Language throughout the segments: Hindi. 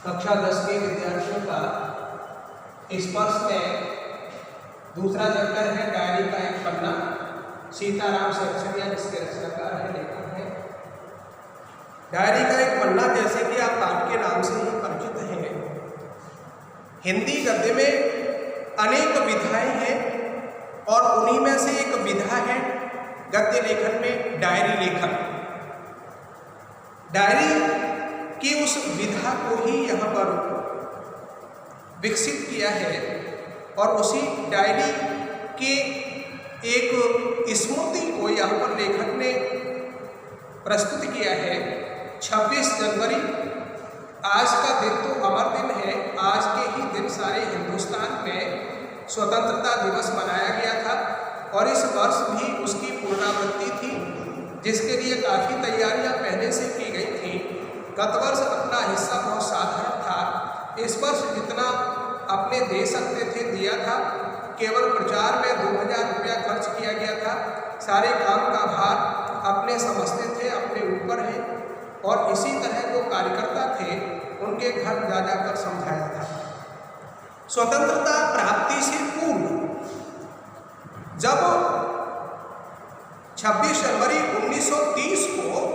कक्षा 10 के विद्यार्थियों का स्पर्श में दूसरा चैप्टर है डायरी का एक पन्ना, सीताराम सेक्सरिया जिसके रचनाकार है लेखक है। डायरी का एक पन्ना जैसे कि आप पाठ के नाम से ही परिचित हैं। हिंदी गद्य में अनेक विधाएं हैं और उन्हीं में से एक विधा है गद्य लेखन में डायरी लेखन। डायरी की उस विधा को ही यहाँ पर विकसित किया है और उसी डायरी के एक स्मृति को यहाँ पर लेखक ने प्रस्तुत किया है। 26 जनवरी आज का दिन तो अमर दिन है। आज के ही दिन सारे हिंदुस्तान में स्वतंत्रता दिवस मनाया गया था और इस वर्ष भी उसकी पुनरावृत्ति थी, जिसके लिए काफ़ी तैयारियां पहले से की गई थी। गत वर्ष अपना हिस्सा बहुत साधारण था। इस वर्ष जितना अपने दे सकते थे दिया था। केवल प्रचार में 2000 रुपया खर्च किया गया था। सारे काम का भार अपने समझते थे अपने ऊपर है और इसी तरह जो कार्यकर्ता थे उनके घर जा जाकर समझाया था। स्वतंत्रता प्राप्ति से पूर्व जब 26 जनवरी 1930 को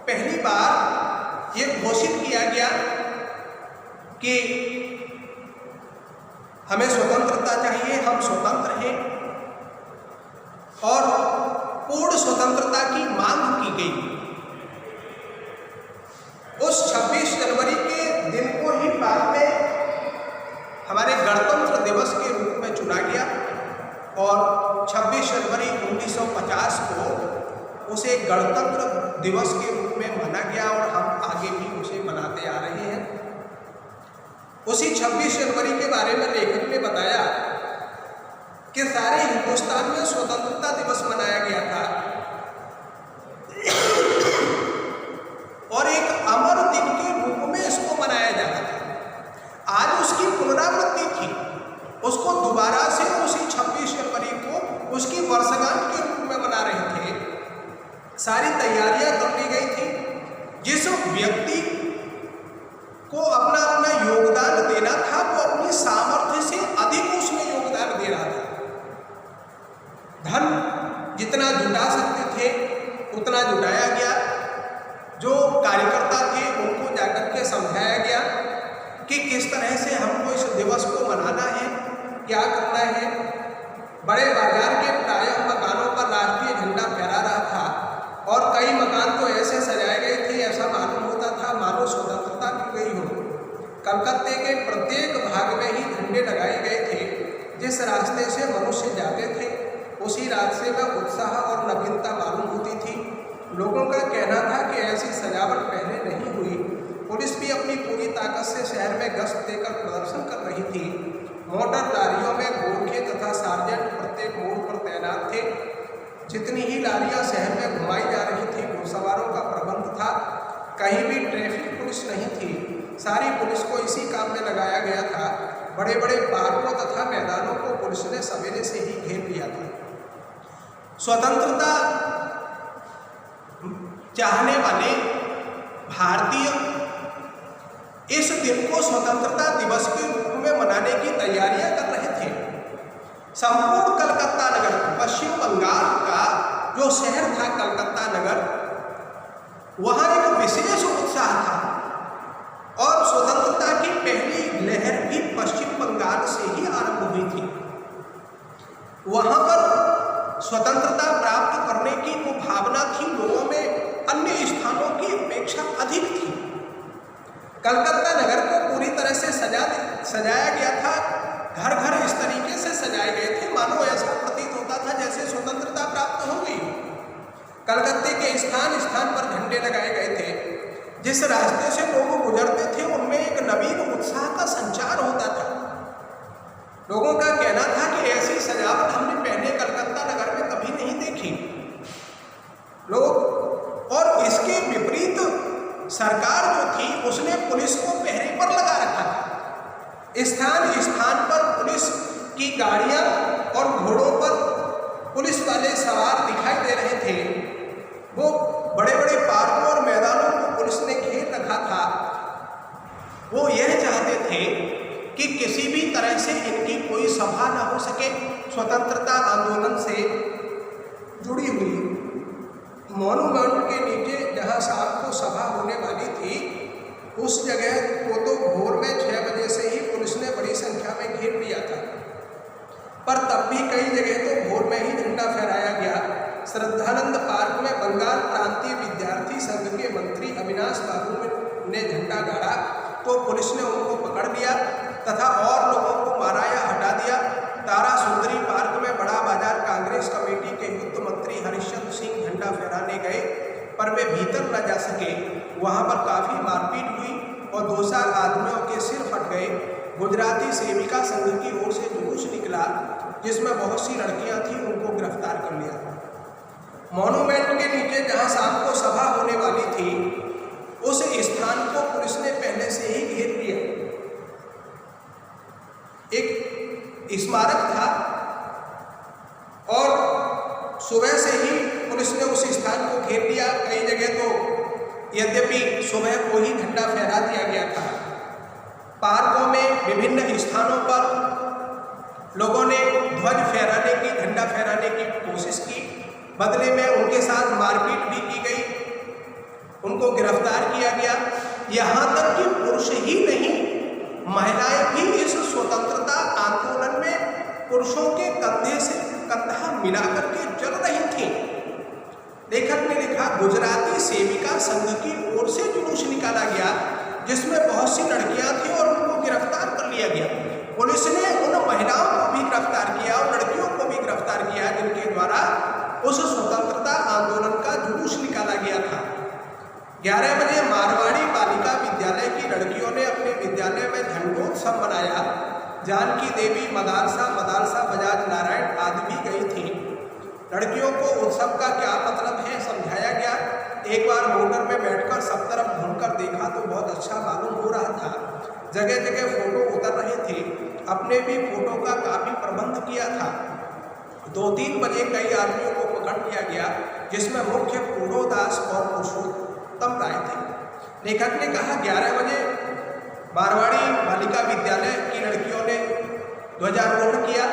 पहली बार ये घोषित किया गया कि हमें स्वतंत्रता चाहिए, हम स्वतंत्र हैं और पूर्ण स्वतंत्रता की मांग की गई। उस 26 जनवरी के दिन को ही बाद में हमारे गणतंत्र दिवस के रूप में चुना गया और 26 जनवरी 1950 को उसे गणतंत्र दिवस के रूप में माना गया और हम आगे भी उसे मनाते आ रहे हैं। उसी 26 जनवरी के बारे में लेखक ने बताया कि सारे हिंदुस्तान में स्वतंत्रता दिवस मनाया गया था और एक अमर दिन के रूप में इसको मनाया जाता था। आज उसकी पुनरावृत्ति थी, उसको दोबारा से उसी 26 जनवरी को उसकी वर्षगांठ के रूप में मना रहे थे। सारी तैयारियां कर ली गई थी। जिस व्यक्ति को अपना अपना योगदान देना था वो अपनी सामर्थ्य से अधिक उसमें योगदान दे रहा था। धन जितना जुटा सकते थे उतना जुटाया गया। जो कार्यकर्ता थे उनको जाकर के समझाया गया कि किस तरह से हमको इस दिवस को मनाना है, क्या करना है। बड़े बाजार के प्रायः मकानों पर राष्ट्रीय झंडा फहरा रहा था और कई मकान तो ऐसे सजाए गए थे ऐसा मालूम होता था मानो स्वतंत्रता मिल गई हो। कलकत्ते के प्रत्येक भाग में ही झंडे लगाए गए थे। जिस रास्ते से मनुष्य जाते थे उसी रास्ते में उत्साह और नवीनता मालूम होती थी। लोगों का कहना था कि ऐसी सजावट पहले नहीं हुई। पुलिस भी अपनी पूरी ताकत से शहर में गश्त देकर प्रदर्शन कर रही थी। मोटर लारियों में गोरखे तथा सार्जेंट प्रत्येक मोड़ पर तैनात थे। जितनी ही लारियां शहर में घुमाई जा रही थी घुड़सवारों का प्रबंध था। कहीं भी ट्रैफिक पुलिस नहीं थी। सारी पुलिस को इसी काम में लगाया गया था। बड़े बड़े पार्कों तथा मैदानों को पुलिस ने सवेरे से ही घेर लिया था। स्वतंत्रता चाहने वाले भारतीय इस दिन को स्वतंत्रता दिवस के रूप में मनाने की तैयारियां कर रहे थे। संपूर्ण कलकत्ता नगर, पश्चिम बंगाल का जो शहर था कलकत्ता नगर, वहां एक विशेष उत्साह था और स्वतंत्रता की पहली लहर भी पश्चिम बंगाल से ही आरंभ हुई थी। वहां पर स्वतंत्रता प्राप्त करने की जो भावना थी लोगों में अन्य स्थानों की अपेक्षा अधिक थी। कलकत्ता नगर को पूरी तरह से सजाया गया था। घर घर इस तरीके से सजाए गए थे मानो ऐसा प्रतीत होता था जैसे स्वतंत्रता प्राप्त हो गई। कलकत्ते के स्थान स्थान पर झंडे लगाए गए थे। जिस रास्ते से लोग गुजरते थे उनमें एक नवीन उत्साह का संचार होता था। लोगों का कहना था कि ऐसी सजावट हमने पहले कलकत्ता नगर में कभी नहीं देखी। लोग और इसके विपरीत सरकार जो थी उसने पुलिस को पहरे पर लगा रखा था। स्थान स्थान पर पुलिस की गाड़ियां और घोड़ों पर पुलिस वाले सवार दिखाई दे रहे थे। वो बड़े बड़े पार्कों और मैदानों को पुलिस ने घेर रखा था। वो यह चाहते थे कि किसी भी तरह से इनकी कोई सभा न हो सके। स्वतंत्रता आंदोलन से जुड़ी हुई मॉन्यूमेंट के नीचे जहां शाम को सभा होने वाली थी, उस जगह को तो भोर में 6 बजे से ही पुलिस ने बड़ी संख्या में घेर लिया था, पर तब भी कई जगह तो भोर में ही झंडा फहराया गया। श्रद्धानंद पार्क में बंगाल प्रांतीय विद्यार्थी संघ के मंत्री अविनाश बाबू ने झंडा गाड़ा तो पुलिस ने उनको पकड़ लिया तथा और लोगों को मारा या हटा दिया। तारा सुंदरी पार्क में बड़ा बाजार कांग्रेस कमेटी के युद्ध मंत्री हरिश्चंद्र सिंह झंडा फहराने गए, पर वे भीतर न जा सके। वहां पर काफ़ी मारपीट हुई और 2-4 आदमियों के सिर फट गए। गुजराती सेविका संघ की ओर से जुलूस निकला जिसमें बहुत सी लड़कियां थीं, उनको गिरफ्तार कर लिया। मॉन्यूमेंट के नीचे जहां शाम को सभा होने वाली थी, उस स्थान को पुलिस ने पहले से ही घेर लिया। एक स्मारक था और सुबह से ही पुलिस ने उस स्थान को घेर लिया। कई जगह तो यद्यपि सुबह को ही झंडा फहरा दिया गया था। पार्कों में विभिन्न स्थानों पर लोगों ने ध्वज फहराने की, झंडा फहराने की कोशिश की। बदले में उनके साथ मारपीट भी की गई, उनको गिरफ्तार किया गया। यहाँ तक कि पुरुष ही नहीं, महिलाएं भी इस स्वतंत्रता आंदोलन में पुरुषों के कंधे से कंधा मिलाकर के चल रही थी। लेखक ने लिखा, गुजराती सेविका संघ की ओर से जुलूस निकाला गया जिसमें बहुत सी लड़कियां थी और उनको गिरफ्तार कर लिया गया। पुलिस ने उन महिलाओं को भी गिरफ्तार किया और लड़कियों को भी गिरफ्तार किया जिनके द्वारा उस स्वतंत्रता आंदोलन का जुलूस निकाला गया था। 11 बजे मारवाड़ी बालिका विद्यालय की लड़कियों ने अपने विद्यालय में झंडोत्सव मनाया। जानकी देवी, मदारसा बजाज नारायण आदि भी गई थी। लड़कियों को उत्सव का क्या मतलब है समझाया गया। एक बार मोटर में बैठकर सब तरफ घूमकर देखा तो बहुत अच्छा मालूम हो रहा था। जगह जगह फोटो उतर रहे थे। अपने भी फोटो का काफी प्रबंध किया था। 2-3 बजे कई आदमियों को पकड़ लिया गया जिसमें मुख्य पूर्णोदास और पुरुषोत्तम राय थे। लेखक ने कहा, 11 बजे मारवाड़ी बालिका विद्यालय की लड़कियों ने ध्वजारोहण किया।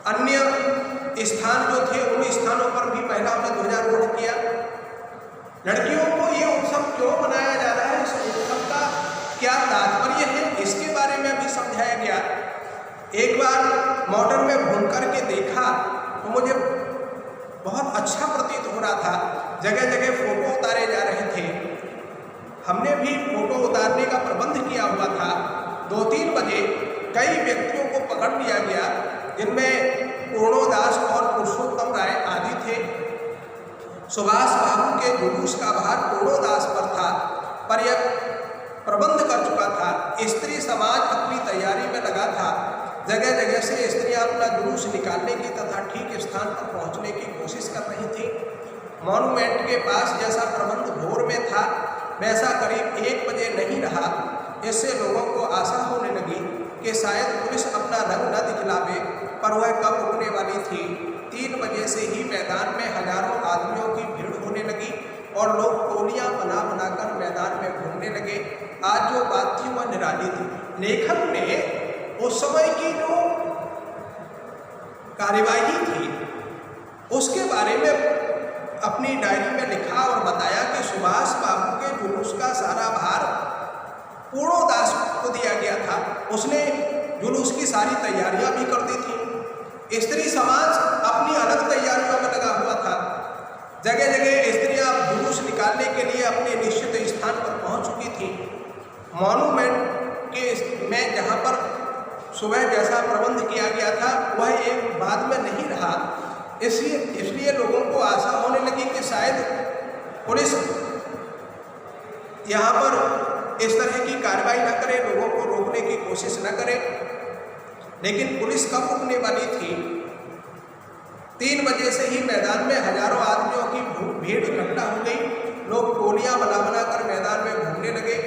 अन्य स्थान जो थे उन स्थानों पर भी महिलाओं ने ध्वजारोहण किया। लड़कियों को ये उत्सव क्यों मनाया जा रहा है, इस उत्सव का क्या तात्पर्य है, इसके बारे में भी समझाया गया। एक बार मोटर में घूम करके देखा तो मुझे बहुत अच्छा प्रतीत हो रहा था। जगह जगह फोटो उतारे जा रहे थे। हमने भी फोटो उतारने का प्रबंध किया हुआ था। 2-3 बजे कई व्यक्तियों को पकड़ लिया गया जिनमें पूर्णोदास और पुरुषोत्तम राय आदि थे। सुभाष बाबू के जुलूस का भार पूर्णोदास पर था, पर यह प्रबंध कर चुका था। स्त्री समाज अपनी तैयारी में लगा था। जगह जगह से स्त्रियां अपना जुलूस निकालने की तथा ठीक स्थान पर पहुंचने की कोशिश कर रही थी। मॉन्यूमेंट के पास जैसा प्रबंध भोर में था वैसा करीब 1 बजे नहीं रहा। इससे लोगों को आशा होने लगी कि शायद पुलिस अपना रंग न दिखलावे, पर वह कब रुकने वाली थी। 3 बजे से ही मैदान में हजारों आदमियों की भीड़ होने लगी और लोग टोलियां बना बनाकर मैदान में घूमने लगे। आज जो बात थी वह निराली थी। लेखक ने उस समय की जो कार्यवाही थी उसके बारे में अपनी डायरी में लिखा और बताया कि सुभाष बाबू के जुलूस का सारा भार पूर्णोदास को दिया गया था। उसने जुलूस की सारी तैयारियां भी कर दी थी। स्त्री समाज अपनी अलग तैयारियों में लगा हुआ था। जगह जगह स्त्रियां जुलूस निकालने के लिए अपने निश्चित स्थान पर पहुंच चुकी थी। मॉन्यूमेंट के में जहां पर सुबह जैसा प्रबंध किया गया था वह एक बाद में नहीं रहा। इसलिए लोगों को आशा होने लगी कि शायद पुलिस यहाँ पर इस तरह की कार्रवाई न करे, लोगों को रोकने की कोशिश न करे। लेकिन पुलिस कब रुकने वाली थी? 3 बजे से ही मैदान में हजारों आदमियों की भीड़ इकट्ठा हो गई। लोग टोलियां बना बनाकर मैदान में घूमने लगे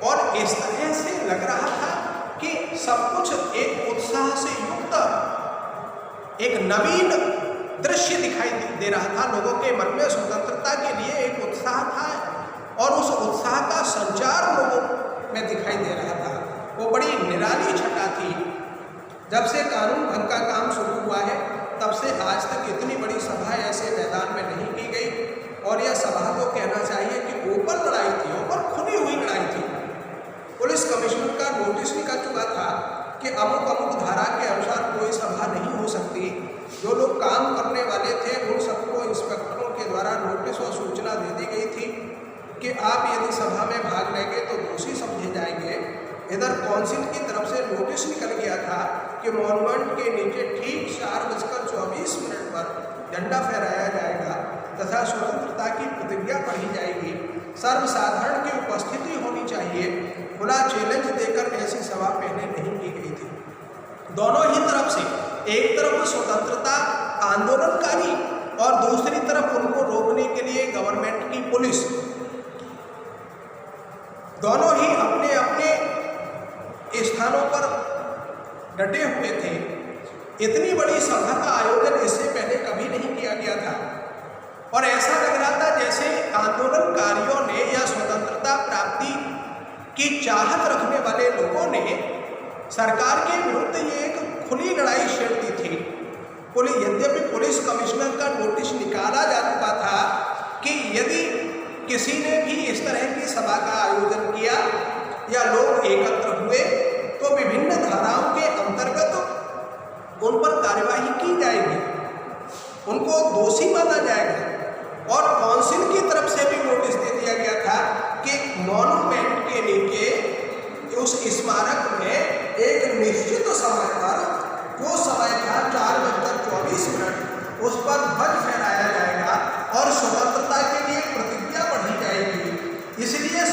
और इस तरह से लग रहा था कि सब कुछ एक उत्साह से युक्त, एक नवीन दृश्य दिखाई दे रहा था। लोगों के मन में स्वतंत्रता के लिए एक उत्साह था और उस उत्साह का संचार लोगों निराली छटा थी। जब से कानून भंग का काम शुरू हुआ है तब से आज तक इतनी बड़ी सभा ऐसे मैदान में नहीं की गई। और यह सभा तो कहना चाहिए कि ओपन लड़ाई थी, ओपन खुली हुई लड़ाई थी। पुलिस कमिश्नर का नोटिस निकल चुका था कि अमुक अमुक धारा के अनुसार कोई सभा नहीं हो सकती। जो लोग काम करने वाले थे उन सबको इंस्पेक्टरों के द्वारा नोटिस और सूचना दे दी गई थी कि आप यदि सभा में भाग लेंगे तो दोषी समझे जाएंगे। इधर काउंसिल की तरफ से नोटिस निकल गया था कि मॉन्यूमेंट के नीचे ठीक 4:24 पर झंडा फहराया जाएगा तथा स्वतंत्रता की प्रतिज्ञा पढ़ी जाएगी। सर्वसाधारण की उपस्थिति होनी चाहिए। खुला चैलेंज देकर ऐसी सभा पहले नहीं की गई थी। दोनों ही तरफ से, एक तरफ स्वतंत्रता आंदोलनकारी और दूसरी तरफ उनको रोकने के लिए गवर्नमेंट की पुलिस, दोनों ही अपने अपने स्थानों पर डटे हुए थे। इतनी बड़ी सभा का आयोजन इससे पहले कभी नहीं किया गया था और ऐसा लग रहा था जैसे आंदोलनकारियों ने या स्वतंत्रता प्राप्ति की चाहत रखने वाले लोगों ने सरकार के विरुद्ध ये एक खुली लड़ाई छेड़ दी थी। यद्यपि पुलिस कमिश्नर का नोटिस निकाला जा चुका था कि यदि किसी ने भी इस तरह की सभा का आयोजन किया या लोग एकत्र हुए तो विभिन्न धाराओं के अंतर्गत उन पर कार्यवाही की जाएगी, उनको दोषी माना जाएगा। और काउंसिल की तरफ से भी नोटिस दे दिया गया था कि मॉन्यूमेंट के नीचे उस स्मारक में एक निश्चित समय पर, जो समय था 4:24, उस पर ध्वज फहराया जाएगा और स्वतंत्रता के लिए प्रतिज्ञा पढ़ी जाएगी। इसलिए